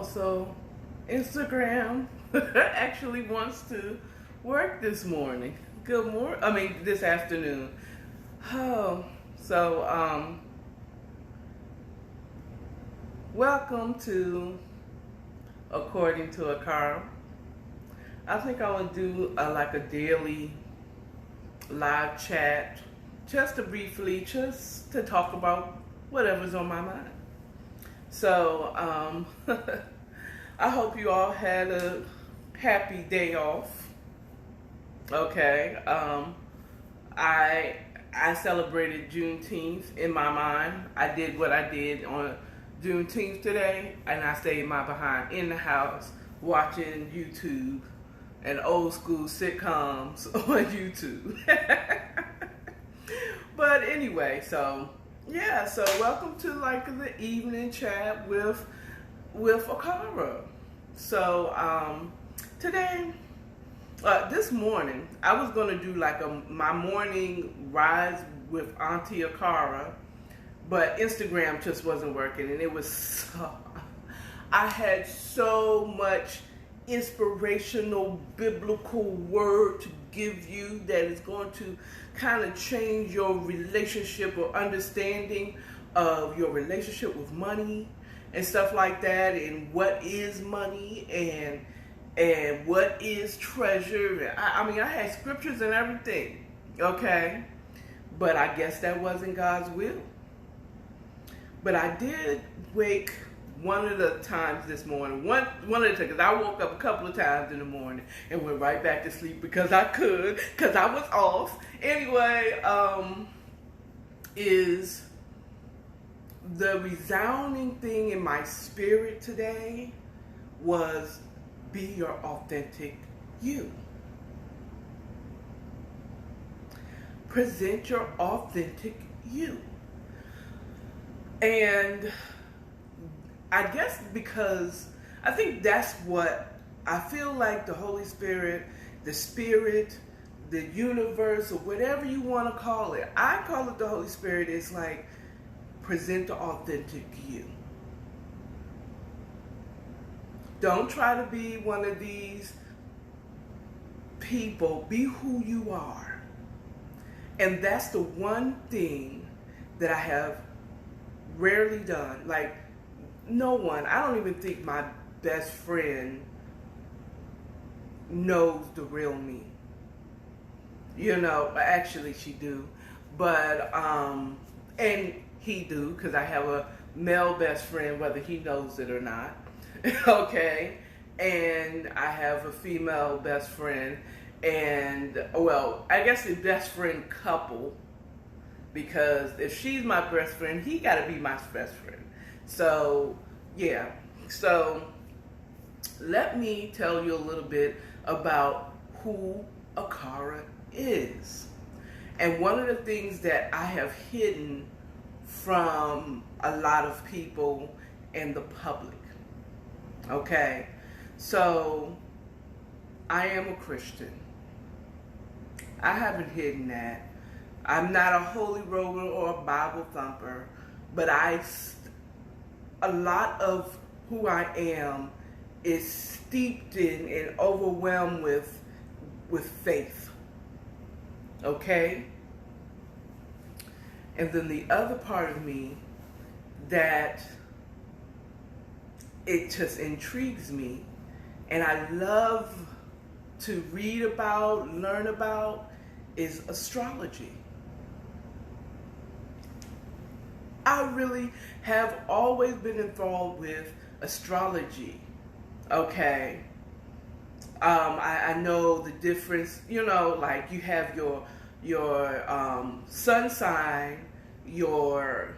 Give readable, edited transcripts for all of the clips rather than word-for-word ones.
So Instagram actually wants to work this morning. This afternoon. Oh, so welcome to According to Akara. I think I will do like a daily live chat, just to talk about whatever's on my mind. So I hope you all had a happy day off. Okay. I celebrated Juneteenth in my mind. I did what I did on Juneteenth today, and I stayed my behind in the house watching YouTube and old school sitcoms on YouTube. But anyway, so welcome to like the evening chat with Akara. So today, this morning, I was gonna do like my morning rise with Auntie Akara, but Instagram just wasn't working, and it was I had so much inspirational biblical word to give you that is going to kind of change your relationship or understanding of your relationship with money and stuff like that, and what is money and what is treasure. I mean, I had scriptures and everything, okay? But I guess that wasn't God's will. But I did wake one of the times this morning, one of the times, because I woke up a couple of times in the morning and went right back to sleep because I could, because I was off. Anyway, is the resounding thing in my spirit today was be your authentic you. Present your authentic you. And I guess because I think that's what I feel like the Holy Spirit, the universe, or whatever you want to call it. I call it the Holy Spirit. It's like present the authentic you. Don't try to be one of these people. Be who you are. And that's the one thing that I have rarely done. Like, no one, I don't even think my best friend knows the real me. You know, actually she do. But, and he do, because I have a male best friend, whether he knows it or not. Okay? And I have a female best friend, and, well, I guess the best friend couple, because if she's my best friend, he got to be my best friend. So, yeah. So, let me tell you a little bit about who Akara is. And one of the things that I have hidden from a lot of people in the public. Okay? So, I am a Christian. I haven't hidden that. I'm not a holy roller or a Bible thumper, but a lot of who I am is steeped in and overwhelmed with faith. Okay? And then the other part of me that it just intrigues me, and I love to read about, learn about, is astrology. I really have always been involved with astrology. Okay. I know the difference, you know, like you have your sun sign, your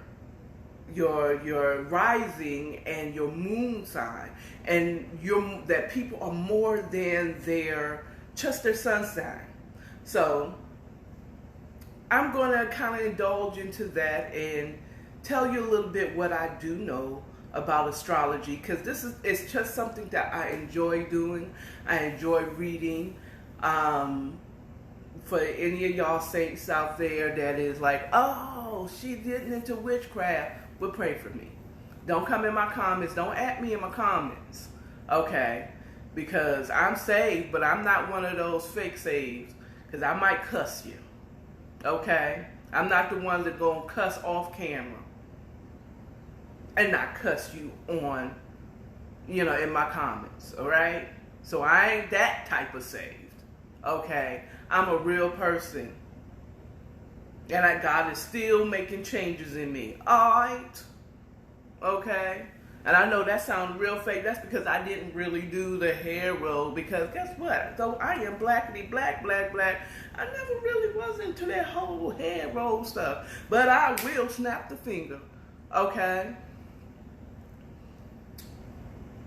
rising, and your moon sign, and that people are more than just their sun sign. So I'm going to kind of indulge into that and tell you a little bit what I do know about astrology, because it's just something that I enjoy doing. I enjoy reading. For any of y'all saints out there that is like, oh, she getting into witchcraft, well, pray for me. Don't come in my comments. Don't at me in my comments. Okay? Because I'm saved, but I'm not one of those fake saves. Because I might cuss you. Okay? I'm not the one that gonna cuss off camera. And not cuss you on, in my comments. Alright? So I ain't that type of saved. Okay? I'm a real person. And God is still making changes in me. Alright? Okay? And I know that sounds real fake. That's because I didn't really do the hair roll. Because guess what? Though I am blackity black, I never really was into that whole hair roll stuff. But I will snap the finger. Okay?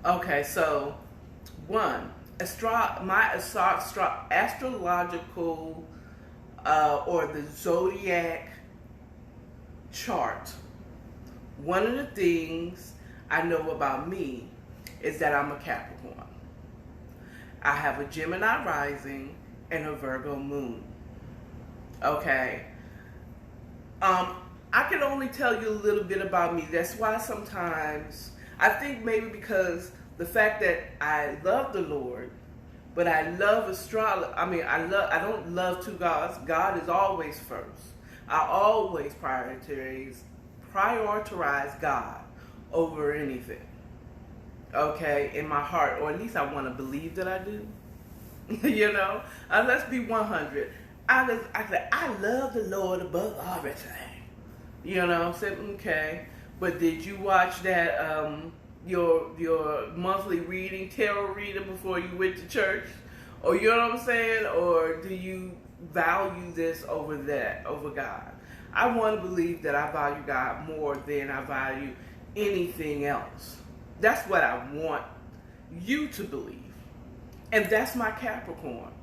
Okay, so one, my astrological or the zodiac chart. One of the things I know about me is that I'm a Capricorn. I have a Gemini rising and a Virgo moon. Okay. I can only tell you a little bit about me. That's why sometimes I think maybe because the fact that I love the Lord, but I love astrology. I don't love two gods. God is always first. I always prioritize God over anything. Okay, in my heart, or at least I want to believe that I do. Let's be 100. I love the Lord above everything. I said, okay, but did you watch that your monthly reading, tarot reading before you went to church? Or you know what I'm saying? Or do you value this over God? I want to believe that I value God more than I value anything else. That's what I want you to believe. And that's my Capricorn.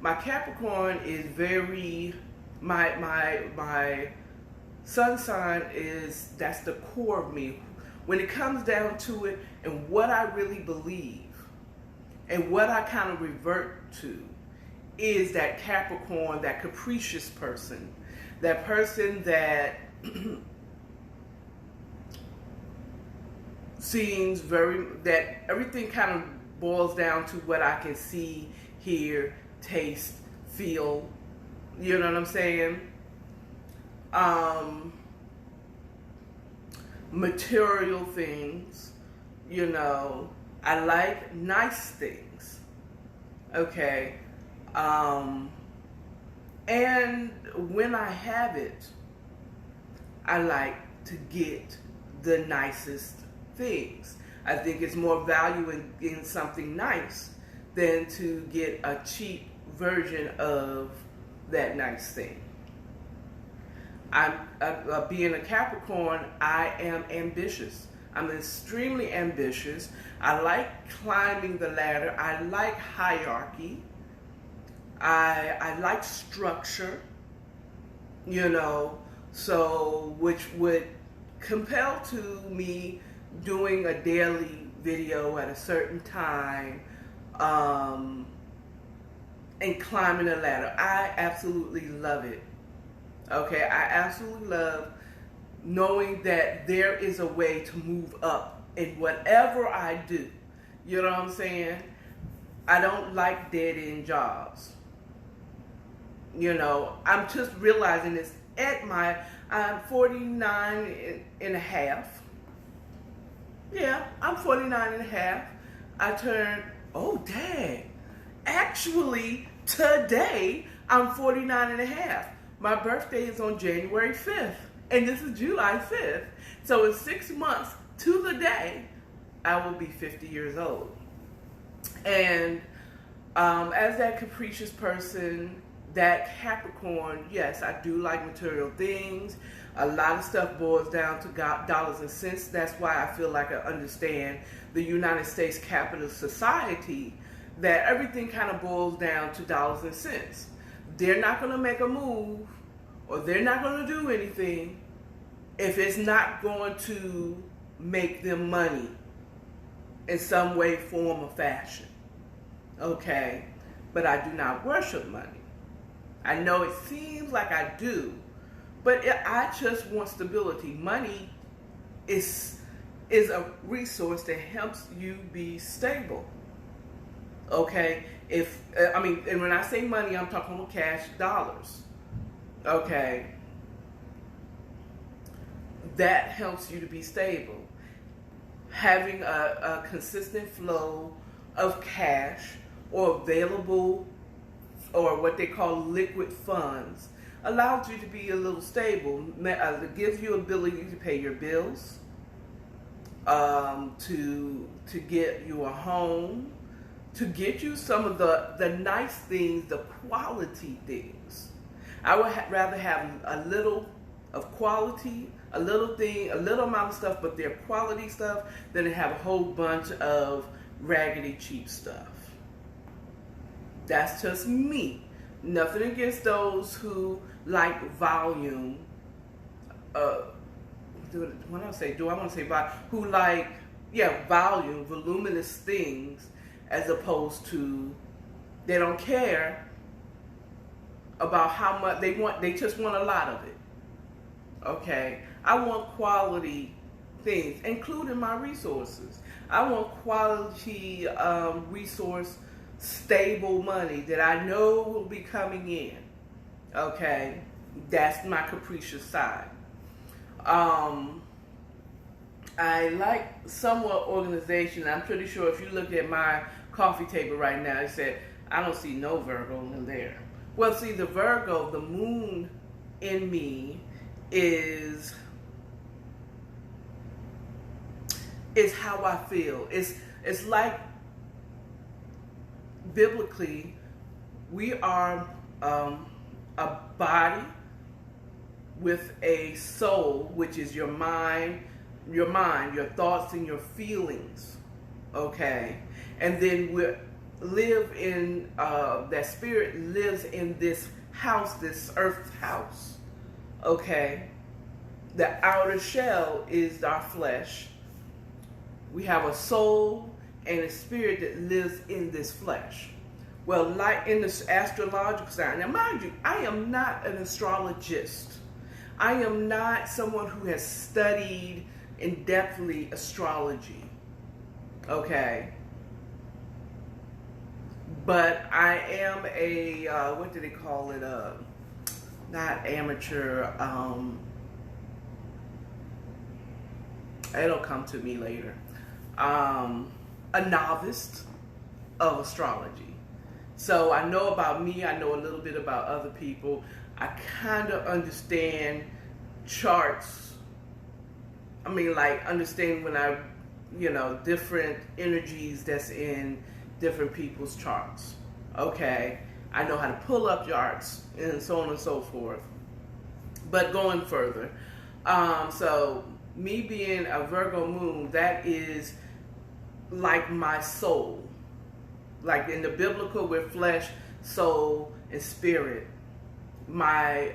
My Capricorn is my sun sign that's the core of me. When it comes down to it, and what I really believe, and what I kind of revert to, is that Capricorn, that capricious person, that person that that everything kind of boils down to what I can see, hear, taste, feel. You know what I'm saying? Material things. I like nice things. Okay? And when I have it, I like to get the nicest things. I think it's more value in something nice than to get a cheap version of that nice thing. Being a Capricorn, I am ambitious. I'm extremely ambitious. I like climbing the ladder. I like hierarchy. I like structure, so which would compel to me doing a daily video at a certain time and climbing the ladder. I absolutely love it. Okay, I absolutely love knowing that there is a way to move up in whatever I do. You know what I'm saying? I don't like dead-end jobs. I'm just realizing this I'm 49 and a half. Yeah, I'm 49 and a half. I turned, dang. Actually, today, I'm 49 and a half. My birthday is on January 5th, and this is July 5th. So in 6 months to the day, I will be 50 years old. And as that capricious person, that Capricorn, yes, I do like material things. A lot of stuff boils down to dollars and cents. That's why I feel like I understand the United States capitalist society, that everything kind of boils down to dollars and cents. They're not going to make a move, or they're not going to do anything if it's not going to make them money in some way, form, or fashion. Okay? But I do not worship money. I know it seems like I do, but I just want stability. Money is is a resource that helps you be stable. Okay, and when I say money, I'm talking about cash dollars. Okay, that helps you to be stable. Having a consistent flow of cash or available, or what they call liquid funds, allows you to be a little stable. It gives you ability to pay your bills, to get you a home, to get you some of the nice things, the quality things. I would rather have a little of quality, a little amount of stuff, but they're quality stuff, than to have a whole bunch of raggedy cheap stuff. That's just me. Nothing against those who like volume. Do I want to say volume? Who like, volume, voluminous things, as opposed to, they don't care about how much they want. They just want a lot of it. Okay, I want quality things, including my resources. I want quality resource, stable money that I know will be coming in. Okay, that's my capricious side. I like somewhat organization. I'm pretty sure if you look at my coffee table right now, it said, I don't see no Virgo in there. Well, see, the Virgo, the moon in me is how I feel. It's like, biblically, we are a body with a soul, which is your mind, your thoughts, and your feelings. Okay, and then that spirit lives in this house, this earth house. Okay, the outer shell is our flesh. We have a soul and a spirit that lives in this flesh. Well, like in the astrological side, now mind you, I am not an astrologist. I am not someone who has studied in-depthly astrology. Okay. But I am a, what do they call it? Not amateur. It'll come to me later. A novice of astrology. So I know about me. I know a little bit about other people. I kind of understand charts. I mean, like, understand when different energies that's in different people's charts. Okay, I know how to pull up charts and so on and so forth. But going further, so me being a Virgo moon, that is like my soul. Like in the biblical, we're flesh, soul, and spirit. My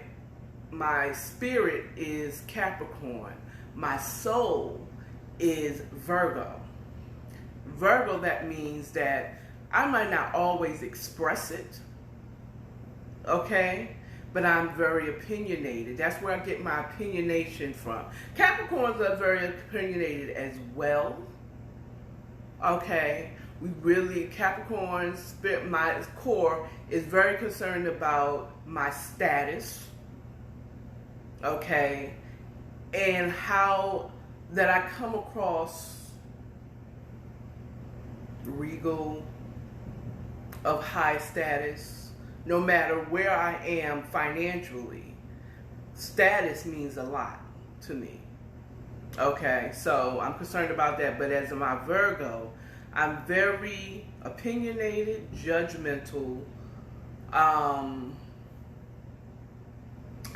spirit is Capricorn. My soul is Virgo. Virgo, that means that I might not always express it, okay? But I'm very opinionated. That's where I get my opinionation from. Capricorns are very opinionated as well, okay? Capricorn's, my core is very concerned about my status, okay? And how that I come across regal, of high status, no matter where I am financially. Status means a lot to me. Okay, so I'm concerned about that. But as my Virgo, I'm very opinionated, judgmental. I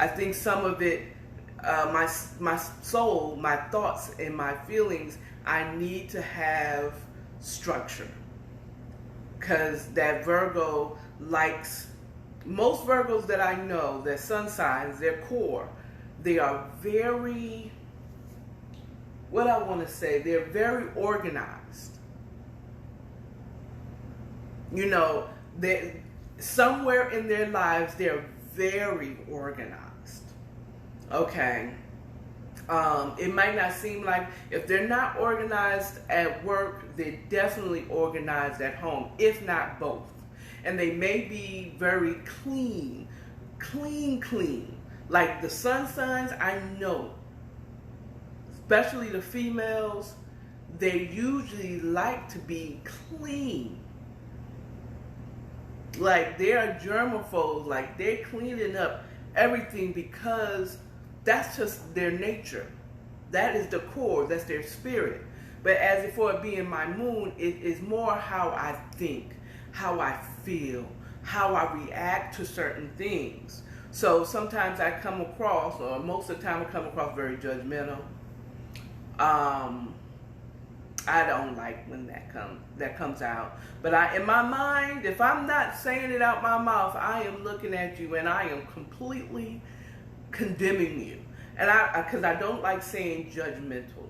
think some of it, my soul, my thoughts, and my feelings, I need to have structure. Because that Virgo likes, most Virgos that I know, their sun signs, their core, they are very, what I want to say, they're very organized. You know, somewhere in their lives, they're very organized. Okay. It might not seem like, if they're not organized at work, they're definitely organized at home, if not both. And they may be very clean. Like the signs, I know, especially the females, they usually like to be clean. Like they're germaphobes, like they're cleaning up everything because that's just their nature. That is the core, that's their spirit. But as for it being my moon, it is more how I think, how I feel, how I react to certain things. So sometimes I come across, or most of the time I come across very judgmental. I don't like when that comes out. But in my mind, if I'm not saying it out my mouth, I am looking at you and I am completely condemning you. And because I don't like saying judgmental,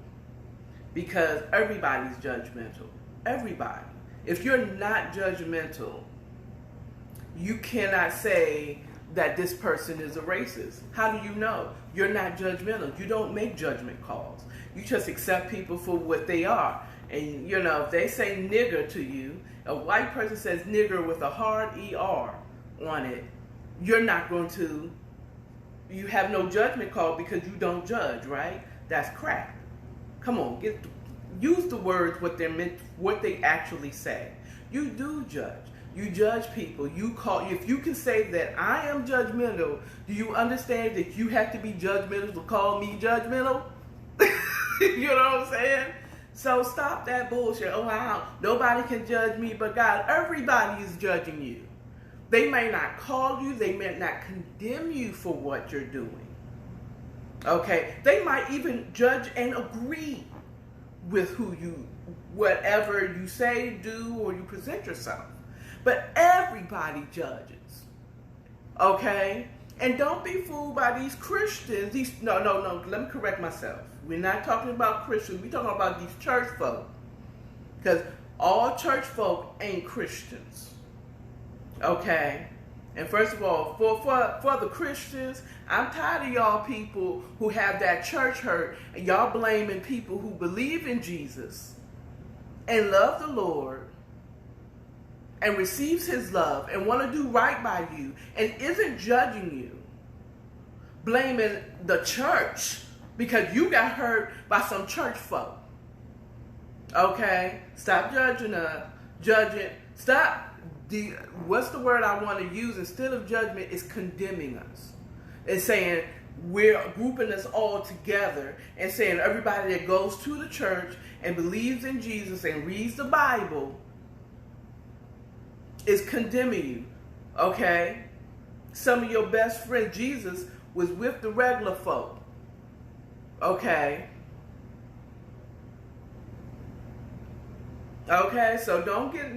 because everybody's judgmental. Everybody. If you're not judgmental, you cannot say that this person is a racist. How do you know? You're not judgmental. You don't make judgment calls. You just accept people for what they are. And, if they say nigger to you, a white person says nigger with a hard ER on it, you're not going to, you have no judgment call because you don't judge, right? That's crap. Come on, use the words what they're meant, what they actually say. You do judge. You judge people. If you can say that I am judgmental, do you understand that you have to be judgmental to call me judgmental? You know what I'm saying? So stop that bullshit. Oh, wow, nobody can judge me but God. Everybody is judging you. They may not call you. They may not condemn you for what you're doing. Okay? They might even judge and agree with whatever you say, do, or you present yourself. But everybody judges. Okay? And don't be fooled by these Christians. No, let me correct myself. We're not talking about Christians. We're talking about these church folk. Because all church folk ain't Christians. Okay? And first of all, for the Christians, I'm tired of y'all people who have that church hurt and y'all blaming people who believe in Jesus and love the Lord and receives his love and want to do right by you and isn't judging you, blaming the church because you got hurt by some church folk. Okay? Stop judging us. Stop. What's the word I want to use instead of judgment is condemning us. It's saying we're grouping us all together and saying everybody that goes to the church and believes in Jesus and reads the Bible is condemning you. Okay? Some of your best friends, Jesus, was with the regular folk. Okay? Okay, so don't get...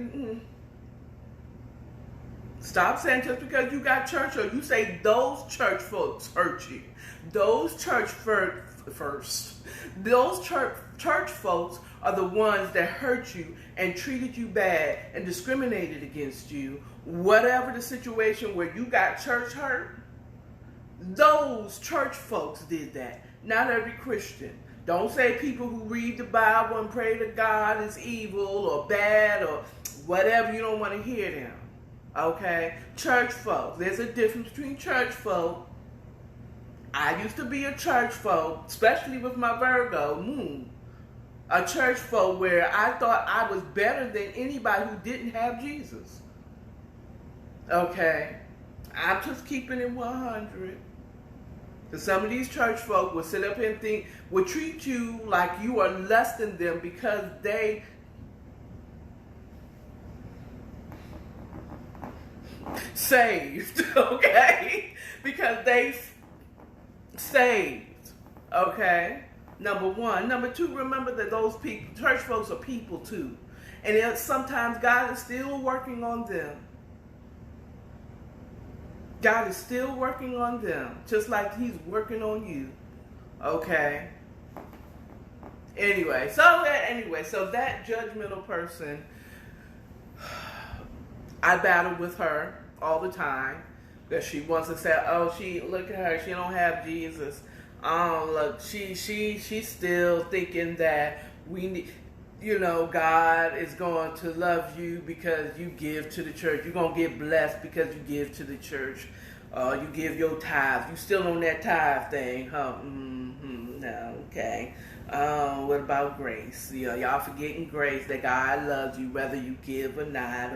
Stop saying just because you got church or you say those church folks hurt you. Those church folks are the ones that hurt you and treated you bad and discriminated against you. Whatever the situation where you got church hurt, those church folks did that. Not every Christian. Don't say people who read the Bible and pray to God is evil or bad or whatever. You don't want to hear them. Okay? Church folk. There's a difference between church folk. I used to be a church folk, especially with my Virgo moon. A church folk where I thought I was better than anybody who didn't have Jesus. Okay? I'm just keeping it 100. Because some of these church folk will sit up and will treat you like you are less than them because they saved, okay? Because they saved, okay? Number one. Number two, remember that those people, church folks are people too. And sometimes God is still working on them. God is still working on them, just like he's working on you, okay? Anyway, so that judgmental person, I battle with her all the time because she wants to say, oh, look at her, she don't have Jesus. Look, she's still thinking that we need, God is going to love you because you give to the church. You're going to get blessed because you give to the church. You give your tithes. You still on that tithe thing, huh? No, okay. What about grace? Y'all forgetting grace, that God loves you whether you give or not.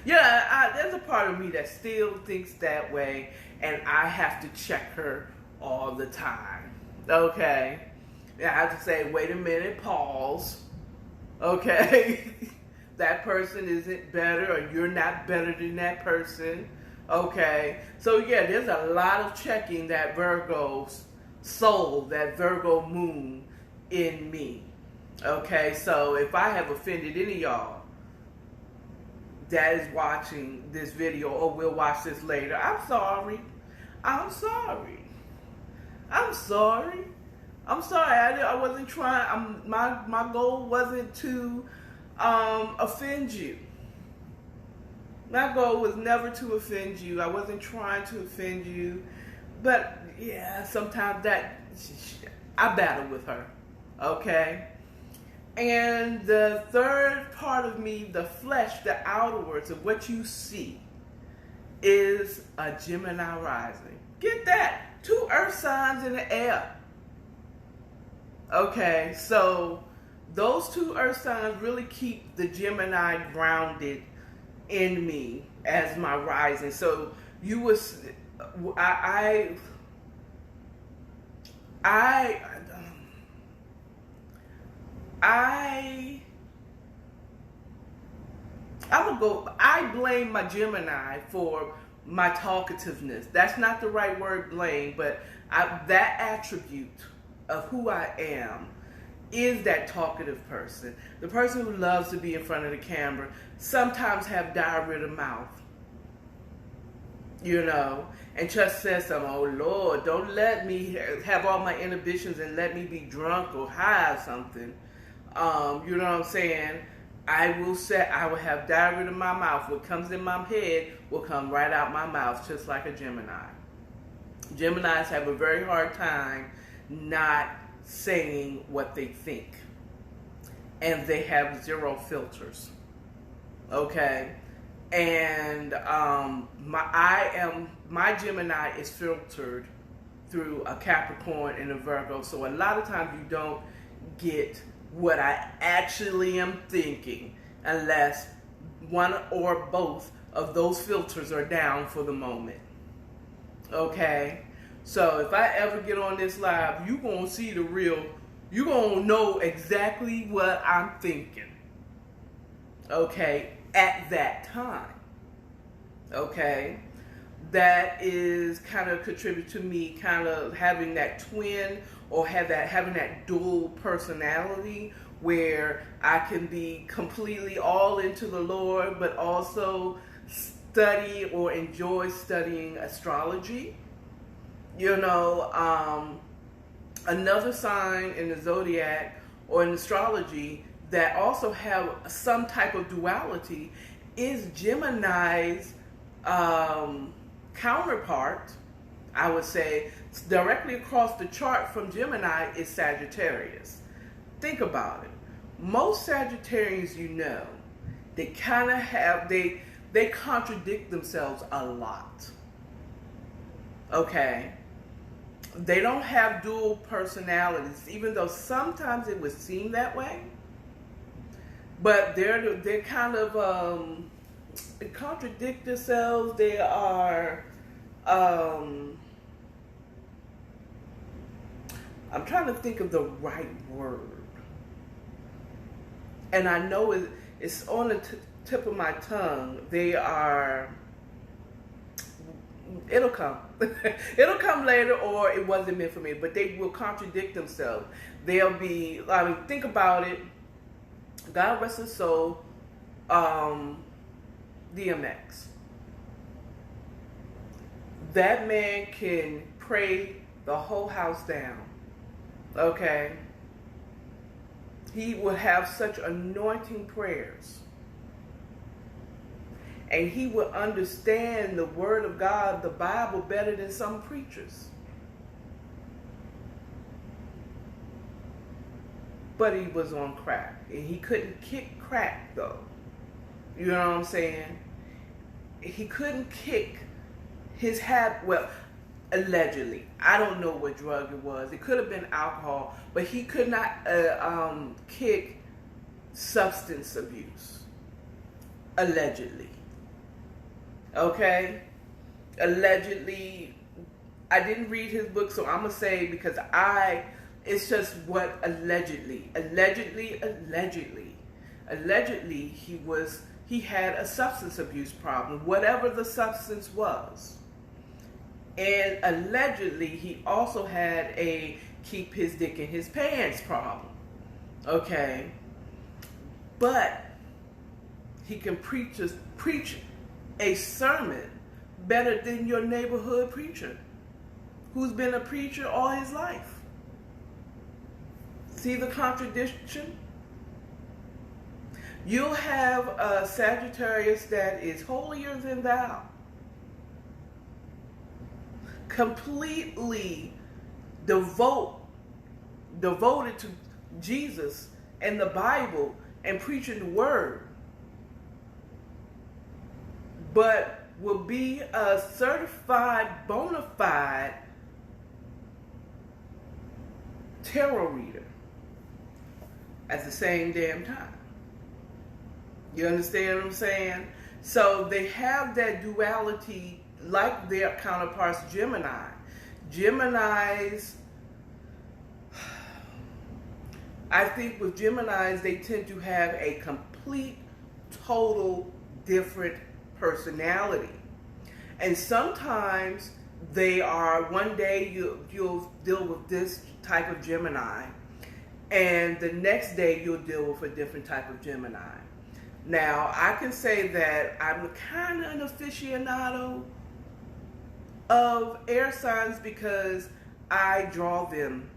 Yeah, there's a part of me that still thinks that way, and I have to check her all the time. Okay? I have to say, wait a minute, pause. Okay? That person isn't better, or you're not better than that person. Okay? So yeah, there's a lot of checking that Virgo's soul, that Virgo moon in me. Okay? So if I have offended any of y'all that is watching this video or will watch this later, I'm sorry. I'm sorry. I'm sorry. I'm sorry. I wasn't trying. My goal wasn't to offend you. My goal was never to offend you. I wasn't trying to offend you. But yeah, sometimes I battle with her. Okay? And the third part of me, the flesh, the outwards of what you see, is a Gemini rising. Get that? 2 earth signs in the air. Okay, so those 2 earth signs really keep the Gemini grounded in me as my rising. So you was, I would go, I blame my Gemini for my talkativeness. That's not the right word, blame, but that attribute of who I am is that talkative person. The person who loves to be in front of the camera, sometimes have diarrhea of mouth, and just says something, oh Lord, don't let me have all my inhibitions and let me be drunk or high or something. You know what I'm saying? I will have diarrhea in my mouth. What comes in my head will come right out my mouth, just like a Gemini. Geminis have a very hard time not saying what they think. And they have 0 filters. Okay? And my Gemini is filtered through a Capricorn and a Virgo. So a lot of times you don't get what I actually am thinking unless one or both of those filters are down for the moment. Okay? So if I ever get on this live, you're going to see the real, you're going to know exactly what I'm thinking. Okay? At that time. Okay? That is kind of contribute to me kind of having that twin or having that dual personality where I can be completely all into the Lord, but also study or enjoy studying astrology. Another sign in the zodiac or in astrology that also have some type of duality is Gemini's counterpart, I would say, directly across the chart from Gemini is Sagittarius. Think about it. Most Sagittarians, they kind of have, they contradict themselves a lot. Okay? They don't have dual personalities, even though sometimes it would seem that way. But they're kind of they contradict themselves. They are I'm trying to think of the right word, and I know it's on the tip of my tongue. They are. It'll come. It'll come later, or it wasn't meant for me. But they will contradict themselves. They'll be. Think about it. God rest his soul. DMX. That man can pray the whole house down. Okay? He would have such anointing prayers. And he would understand the word of God, the Bible, better than some preachers. but he was on crack. And he couldn't kick crack, though. You know what I'm saying? He couldn't kick his habit. Well, allegedly. I don't know what drug it was. It could have been alcohol, but he could not kick substance abuse. Allegedly. Okay? Allegedly. I didn't read his book, so I'm going to say because it's just what allegedly he had a substance abuse problem, whatever the substance was. And allegedly, he also had a keep his dick in his pants problem. Okay? But he can preach a sermon better than your neighborhood preacher who's been a preacher all his life. See the contradiction? You'll have a Sagittarius that is holier than thou, completely devoted to Jesus and the Bible and preaching the word, but will be a certified, bona fide tarot reader at the same damn time. You understand what I'm saying? So they have that duality like their counterparts, Gemini. Geminis, I think with Geminis, they tend to have a complete, total, different personality. And sometimes they are, one day you'll deal with this type of Gemini, and the next day you'll deal with a different type of Gemini. Now, I can say that I'm kind of an aficionado of air signs because I draw them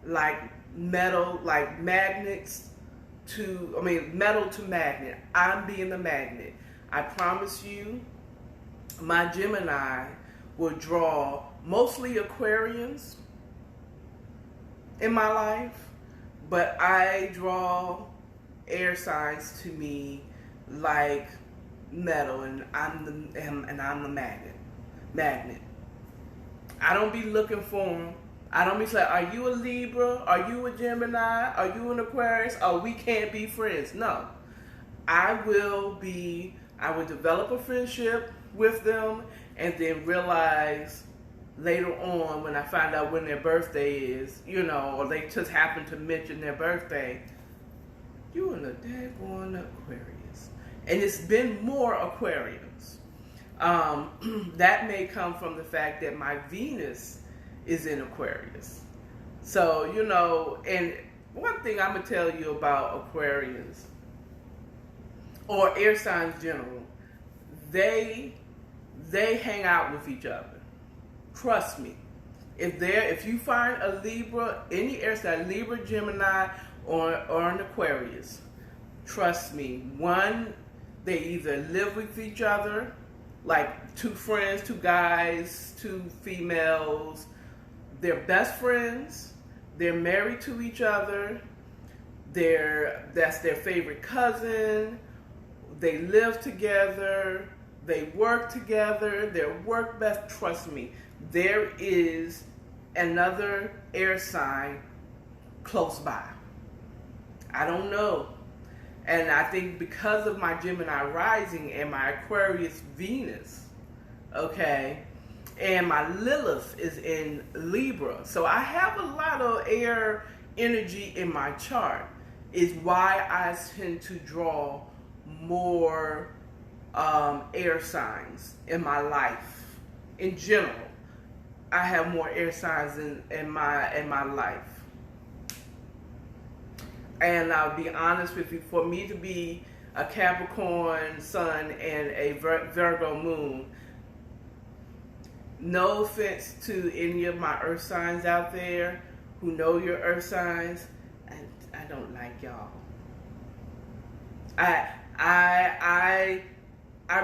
like metal, like magnets metal to magnet. I'm being the magnet. I promise you, my Gemini will draw mostly Aquarians in my life, but I draw air signs to me like metal, and I'm the magnet. I don't be looking for them. I don't be saying, are you a Libra? Are you a Gemini? Are you an Aquarius? Oh, we can't be friends. No. I will develop a friendship with them and then realize later on when I find out when their birthday is, or they just happen to mention their birthday, you and a daggone Aquarius. And it's been more Aquarians. That may come from the fact that my Venus is in Aquarius. So, and one thing I'm going to tell you about Aquarians, or air signs general, they hang out with each other. Trust me. If you find a Libra, any air sign, Libra, Gemini, or an Aquarius, trust me, one, they either live with each other, like two friends, two guys, two females, they're best friends, they're married to each other, that's their favorite cousin, they live together, they work together, they're work best. Trust me, there is another air sign close by. I don't know. And I think because of my Gemini rising and my Aquarius Venus, okay, and my Lilith is in Libra, so I have a lot of air energy in my chart, is why I tend to draw more air signs in my life. In general, I have more air signs in my life. And I'll be honest with you, for me to be a Capricorn sun and a Virgo moon, no offense to any of my earth signs out there who know your earth signs, I don't like y'all. I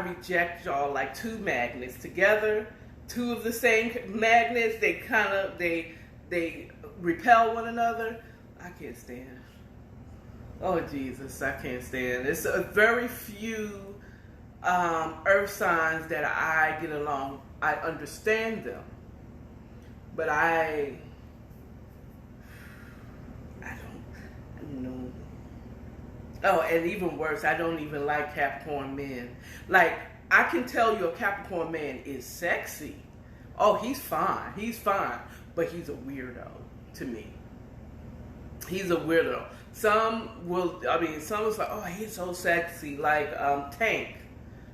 reject y'all like two magnets together, two of the same magnets. They repel one another. I can't stand. Oh Jesus, I can't stand. It's a very few earth signs that I get along. I understand them, but I don't know. Oh, and even worse, I don't even like Capricorn men. Like, I can tell you a Capricorn man is sexy. Oh, he's fine. He's fine. But he's a weirdo to me. He's a weirdo. Some is like, oh, he's so sexy. Like Tank,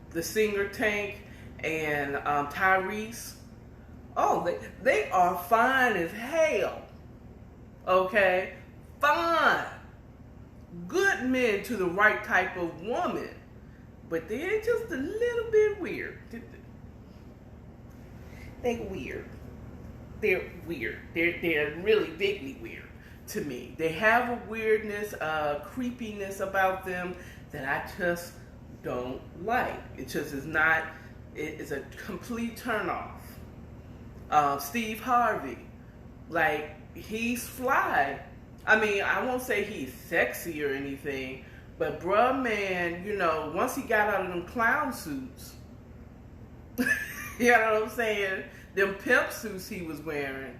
the singer Tank, and Tyrese. Oh, they are fine as hell. Okay? Fine. Good men to the right type of woman. But they're just a little bit weird. They're weird. They're weird. They're really bigly weird to me. They have a weirdness, a creepiness about them that I just don't like. It just is not, it is a complete turnoff. Steve Harvey, like, he's fly. I mean, I won't say he's sexy or anything, but bruh, man, you know, once he got out of them clown suits, you know what I'm saying? Them pimp suits he was wearing,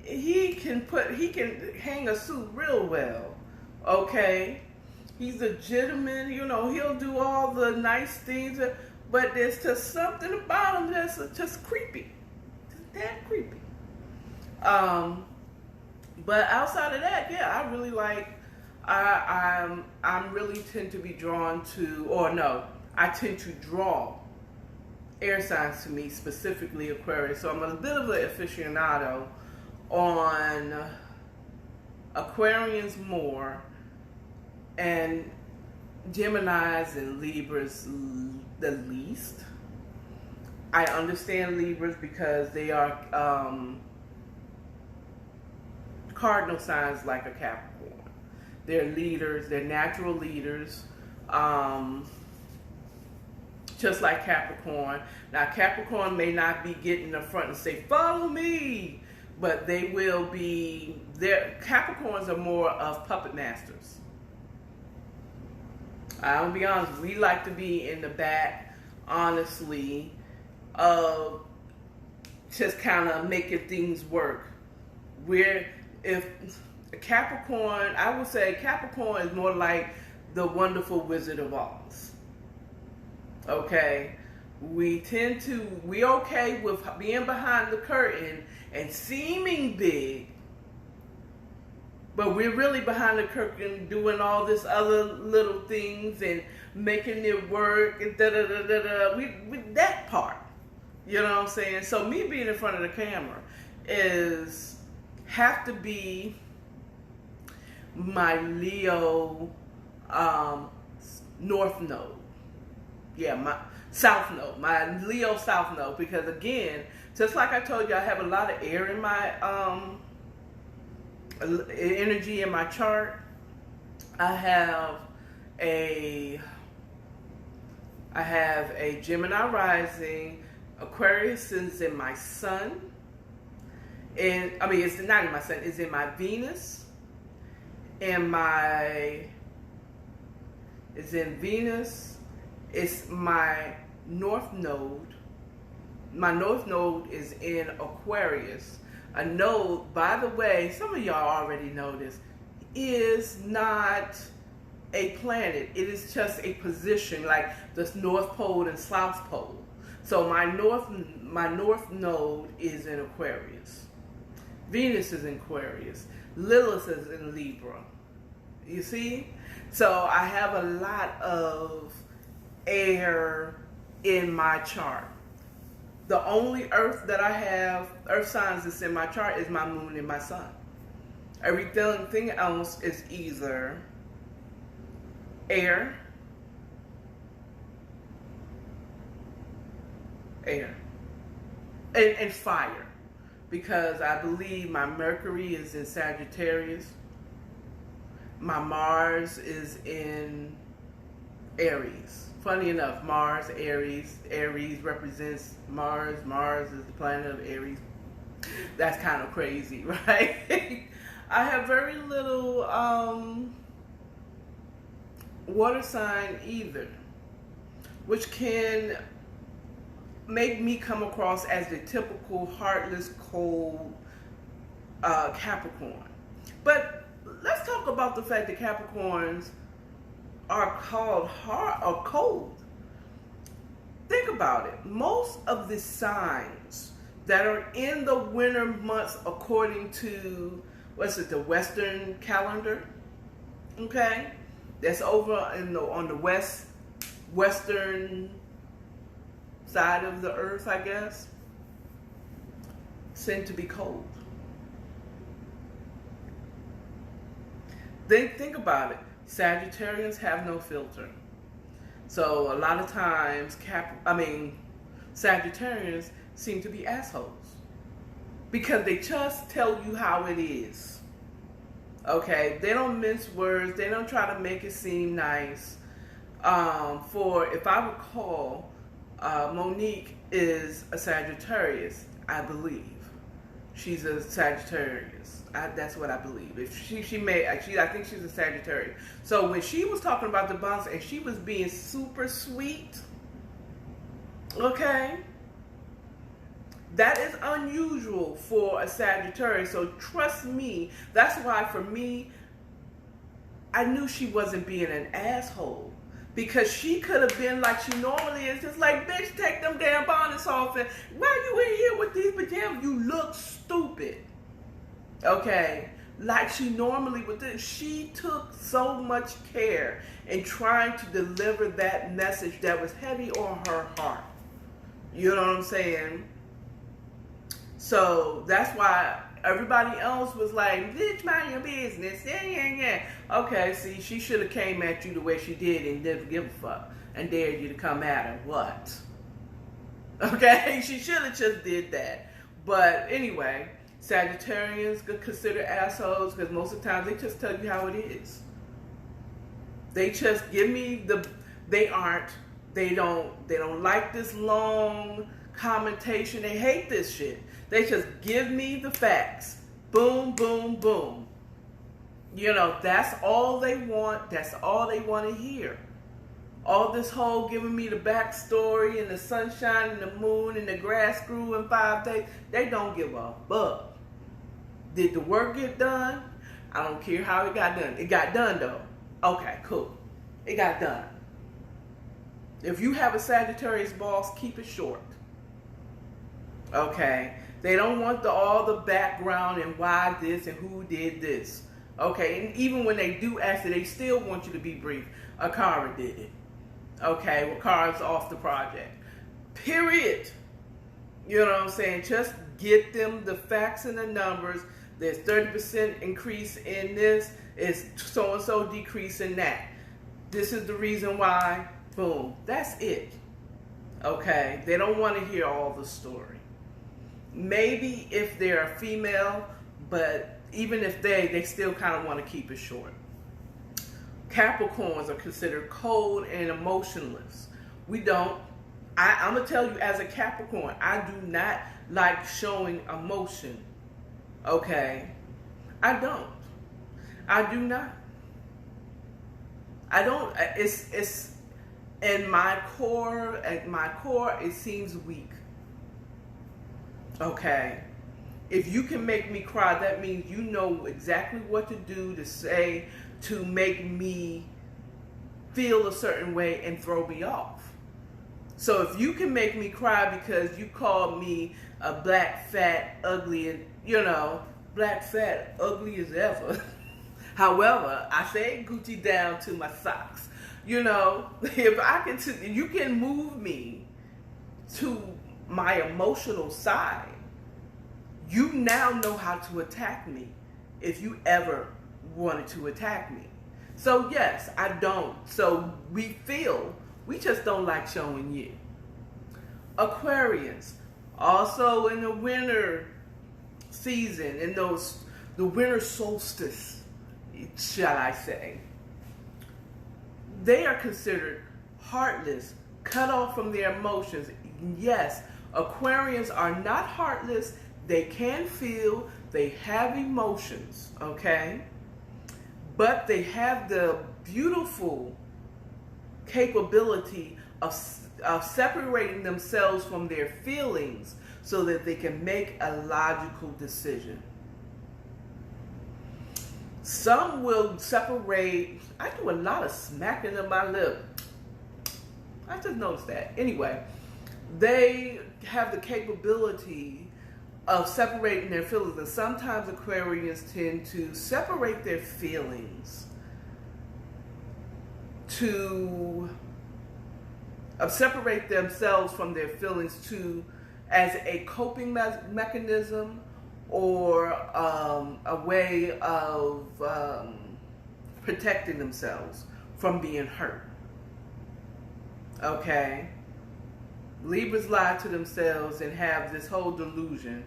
he can hang a suit real well. Okay? He's a gentleman, you know, he'll do all the nice things, but there's just something about him that's just creepy. Just that creepy. But outside of that, yeah, I really like, I'm really tend to be drawn to, or no, I tend to draw air signs to me, specifically Aquarius. So I'm a bit of an aficionado on Aquarians more, and Geminis and Libras the least. I understand Libras because they are cardinal signs like a Capricorn. They're leaders, they're natural leaders, just like Capricorn. Now, Capricorn may not be getting up front and say, follow me, but they will be, Capricorns are more of puppet masters. I'll be honest, we like to be in the back, honestly, just kind of making things work. If Capricorn, I would say Capricorn is more like the wonderful Wizard of Oz. Okay? We okay with being behind the curtain and seeming big, but we're really behind the curtain doing all this other little things and making it work and da-da-da-da-da. We that part. You know what I'm saying? So me being in front of the camera have to be my Leo North Node. Yeah, my South Node. My Leo South Node. Because again, just like I told you, I have a lot of air in my energy in my chart. I have a Gemini rising. Aquarius is in my sun. And I mean, it's not in my sun, it's in my Venus. And it's in Venus. It's my North Node. My North Node is in Aquarius. A node, by the way, some of y'all already know this, is not a planet. It is just a position, like the North Pole and South Pole. So my North Node is in Aquarius. Venus is in Aquarius. Lilith is in Libra. You see? So I have a lot of air in my chart. The only earth signs that's in my chart is my moon and my sun. Everything else is either air, and fire. Because I believe my Mercury is in Sagittarius. My Mars is in Aries. Funny enough, Mars, Aries. Aries represents Mars. Mars is the planet of Aries. That's kind of crazy, right? I have very little water sign either, which can make me come across as the typical heartless, cold Capricorn. But let's talk about the fact that Capricorns are called hard or cold. Think about it. Most of the signs that are in the winter months, according to the Western calendar, okay, that's over on the western side of the earth, I guess, seem to be cold. Think about it. Sagittarians have no filter. So a lot of times, Sagittarians seem to be assholes because they just tell you how it is. Okay, they don't mince words. They don't try to make it seem nice. If I recall, Monique is a Sagittarius, I believe. She's a Sagittarius. That's what I believe. If I think she's a Sagittarius. So when she was talking about the bounce and she was being super sweet, okay, that is unusual for a Sagittarius. So trust me, that's why for me, I knew she wasn't being an asshole. Because she could have been like she normally is, just like, bitch, take them damn bonnets off, and why you in here with these pajamas? You look stupid. Okay? Like she normally would do. She took so much care in trying to deliver that message that was heavy on her heart. You know what I'm saying? So that's why everybody else was like, bitch, mind your business. Yeah. Okay, see, she should have came at you the way she did and didn't give a fuck and dared you to come at her. What? Okay, she should have just did that. But anyway, Sagittarians could consider assholes because most of the time they just tell you how it is. They just give me they don't like this long commentation. They hate this shit. They just give me the facts. Boom, boom, boom. You know, that's all they want. That's all they want to hear. All this whole giving me the backstory and the sunshine and the moon and the grass grew in 5 days. They don't give a fuck. Did the work get done? I don't care how it got done. It got done though. Okay, cool. It got done. If you have a Sagittarius boss, keep it short. Okay? They don't want all the background and why this and who did this. Okay? And even when they do ask it, they still want you to be brief. Akara did it. Okay? Well, Akara's off the project. Period. You know what I'm saying? Just get them the facts and the numbers. There's 30% increase in this. It's so-and-so decrease in that. This is the reason why. Boom. That's it. Okay? They don't want to hear all the story. Maybe if they're a female, but even if they still kind of want to keep it short. Capricorns are considered cold and emotionless. We don't. I'm going to tell you as a Capricorn, I do not like showing emotion. Okay? I don't. I do not. I don't. It's in my core, it seems weak. Okay? If you can make me cry, that means you know exactly what to do, to say, to make me feel a certain way and throw me off. So if you can make me cry because you called me a black, fat, ugly, and black, fat, ugly as ever. However, I say Gucci down to my socks. If I can, you can move me to my emotional side. You now know how to attack me if you ever wanted to attack me. So yes, I don't. So we just don't like showing you. Aquarians, also in the winter season, in the winter solstice, shall I say, they are considered heartless, cut off from their emotions. Yes, Aquarians are not heartless. They can feel, they have emotions, okay? But they have the beautiful capability of separating themselves from their feelings so that they can make a logical decision. Some will separate. I do a lot of smacking of my lip. I just noticed that. Anyway, they have the capability of separating their feelings, and sometimes Aquarians tend to separate their feelings separate themselves from their feelings as a coping mechanism or a way of protecting themselves from being hurt. Okay? Libras lie to themselves and have this whole delusion.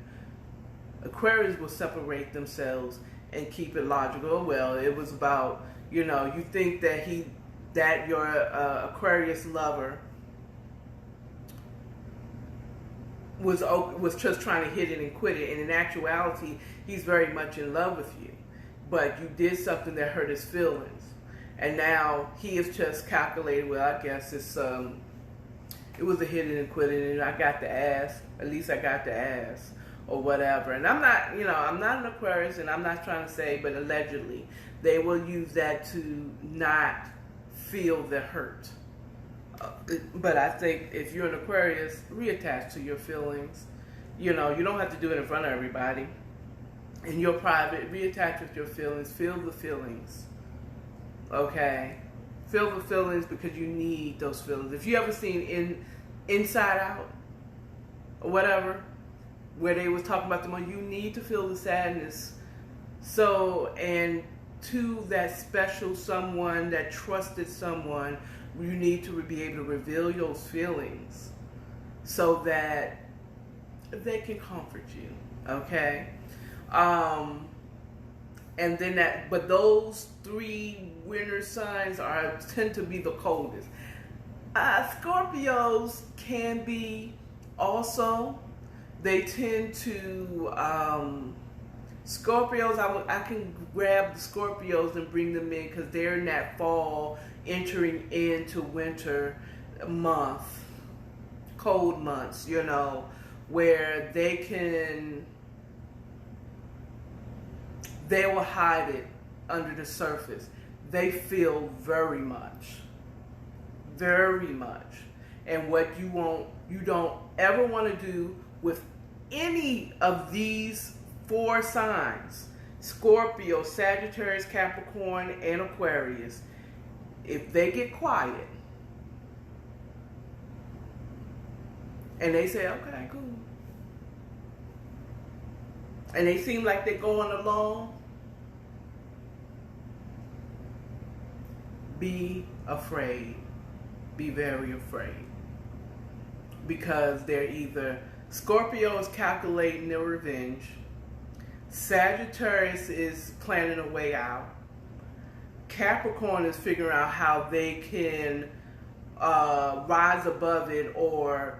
Aquarius will separate themselves and keep it logical. Well, it was about, you think that your Aquarius lover was just trying to hit it and quit it, and in actuality, he's very much in love with you, but you did something that hurt his feelings, and now he is just calculated. Well, I guess it was a hit it and quit it, and I got the ass. At least I got the ass, or whatever. And I'm not, I'm not an Aquarius, and I'm not trying to say, but allegedly, they will use that to not feel the hurt. But I think if you're an Aquarius, reattach to your feelings. You don't have to do it in front of everybody. In your private, reattach with your feelings. Feel the feelings. Okay? Feel the feelings because you need those feelings. If you ever seen Inside Out or whatever, where they was talking about you need to feel the sadness. So, and to that special someone, that trusted someone, you need to be able to reveal those feelings so that they can comfort you. Okay? And then but those 3 winter signs tend to be the coldest. Scorpios can be also. They tend to, Scorpios, I can grab the Scorpios and bring them in because they're in that fall, entering into winter month, cold months, where they will hide it under the surface. They feel very much. And what you don't ever want to do with any of these 4 signs, Scorpio, Sagittarius, Capricorn, and Aquarius, if they get quiet and they say, okay, cool, and they seem like they're going along, be afraid. Be very afraid. Because they're either, Scorpio is calculating their revenge, Sagittarius is planning a way out, Capricorn is figuring out how they can rise above it or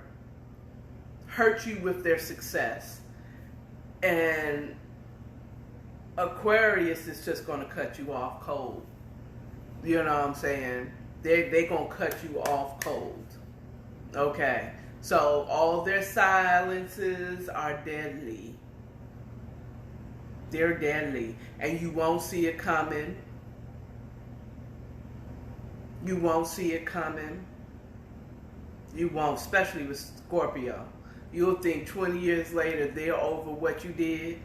hurt you with their success, and Aquarius is just going to cut you off cold. You know what I'm saying? They're going to cut you off cold. Okay? So all their silences are deadly. They're deadly. And you won't see it coming. You won't see it coming. You won't, especially with Scorpio. You'll think 20 years later they're over what you did.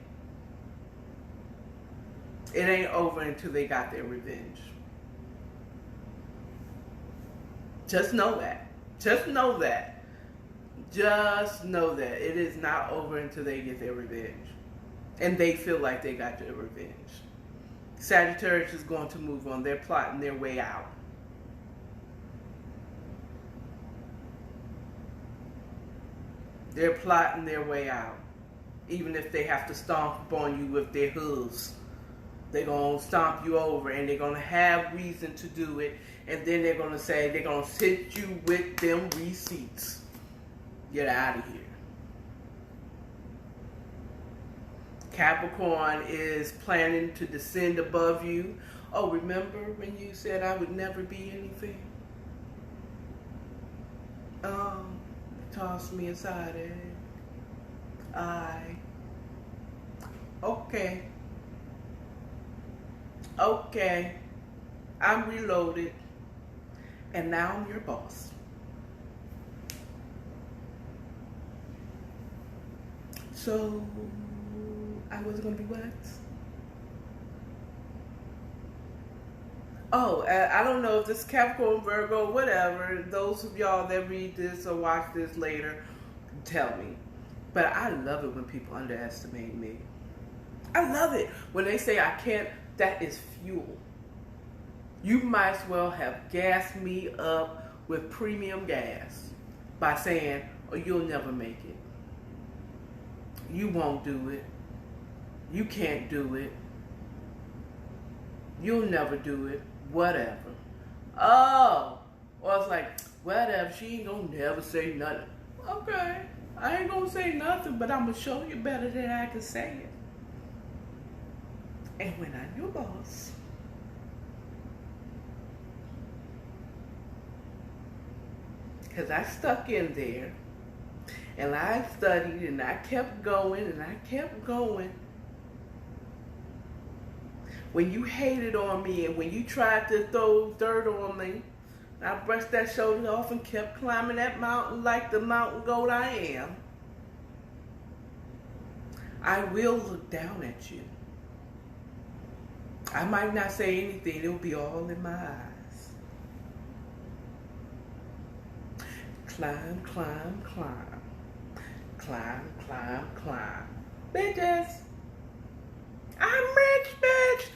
It ain't over until they got their revenge. Just know that. Just know that. Just know that. It is not over until they get their revenge. And they feel like they got their revenge. Sagittarius is going to move on. They're plotting their way out. They're plotting their way out. Even if they have to stomp on you with their hooves. They're going to stomp you over, and they're going to have reason to do it. And then they're going to say, they're going to hit you with them receipts. Get out of here. Capricorn is planning to descend above you. Oh, remember when you said I would never be anything? toss me a side egg. Okay. Okay. I'm reloaded. And now I'm your boss. So, I was going to be what? Oh, I don't know if this Capricorn, Virgo, whatever, those of y'all that read this or watch this later, tell me. But I love it when people underestimate me. I love it when they say I can't. That is fuel. You might as well have gassed me up with premium gas by saying, oh, you'll never make it. You won't do it. You can't do it. You'll never do it. Whatever. Oh. Or it's like, whatever. She ain't gonna never say nothing. Okay. I ain't gonna say nothing, but I'm gonna show you better than I can say it. And when I'm your boss, because I stuck in there, and I studied, and I kept going, and I kept going. When you hated on me, and when you tried to throw dirt on me, I brushed that shoulder off and kept climbing that mountain like the mountain goat I am. I will look down at you. I might not say anything. It'll be all in my eyes. Climb, climb, climb. Climb, climb, climb. Bitches. I'm rich, bitch.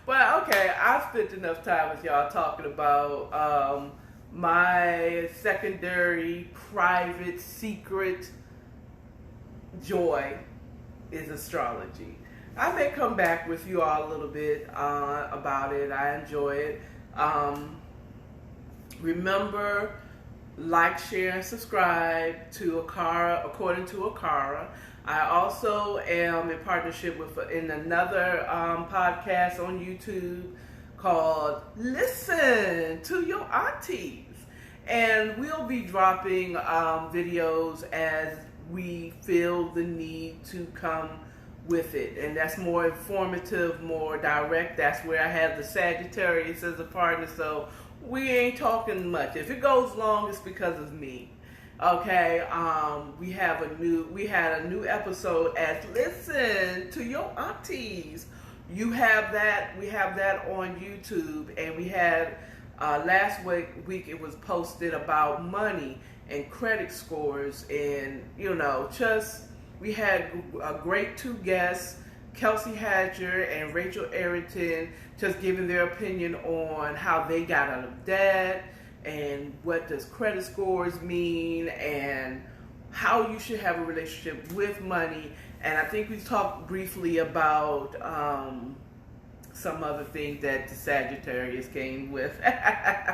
But okay, I spent enough time with y'all talking about my secondary, private, secret joy is astrology. I may come back with you all a little bit about it. I enjoy it. Remember, like, share, and subscribe to Akara, according to Akara. I also am in partnership with another podcast on YouTube called Listen to Your Aunties. And we'll be dropping videos as we feel the need to come with it. And that's more informative, more direct. That's where I have the Sagittarius as a partner, so we ain't talking much. If it goes long, it's because of me. Okay, we had a new episode as Listen to Your Aunties. You have that, we have that on YouTube, and we had last week it was posted about money and credit scores, and just we had a great two guests, Kelsey Hadger and Rachel Arrington, just giving their opinion on how they got out of debt and what does credit scores mean and how you should have a relationship with money. And I think we talked briefly about some other things that the Sagittarius came with. But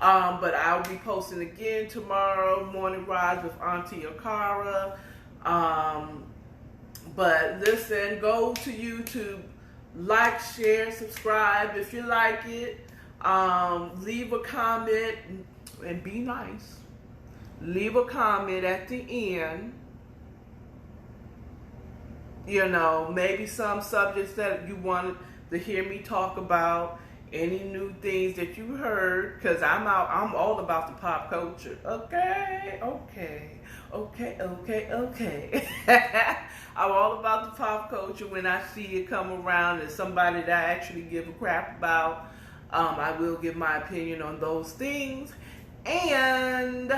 I'll be posting again tomorrow, Morning Rise with Auntie Akara. But listen, go to YouTube, like, share, subscribe if you like it. Leave a comment and be nice. Leave a comment at the end. Maybe some subjects that you wanted to hear me talk about. Any new things that you heard, because I'm all about the pop culture. Okay. I'm all about the pop culture. When I see it come around and somebody that I actually give a crap about, I will give my opinion on those things. And